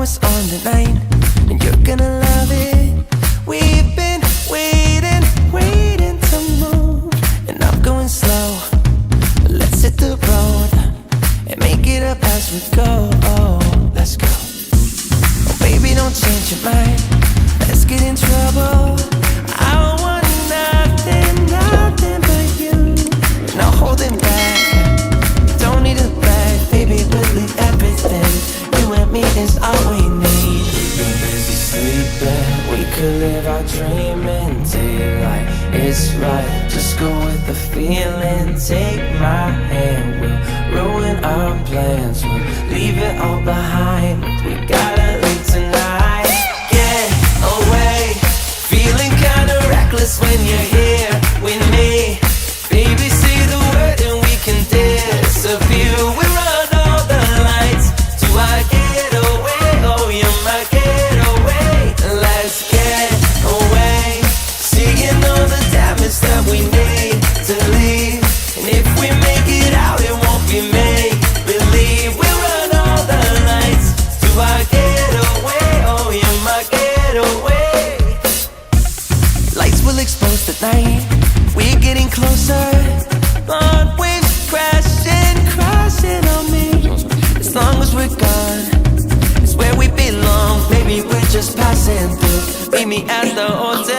what's on the line, and you're gonna love it. We've been waiting to move, and I'm going slow. Let's hit the road and make it up as we go. Oh, let's go. Oh, baby, don't change your mind. Let's get in trouble. I want nothing but you. No holding back. Don't need a bag, baby. We'll leave everything. You and me is all we need. We've been busy sleeping. We could live our dream in daylight. It's right. Just go with the feeling. Take my hand. We'll ruin our plans. We'll leave it all behind. We gotta leave tonight. Get away. Feeling kinda reckless when you're here with me. Baby, say the word and we can disappear. We run all the lights to our getaway. Oh, you're my getaway. Let's get away. Seeing all the damage that we need to leave. And if we make it out, it won't be make believe. We run all the lights to our getaway. Oh, you're my getaway. Lights will expose the night. We're getting closer. Blonde waves crashing on me. As long as we're gone, it's where we belong. Baby, we're just passing through. Meet me at the hotel.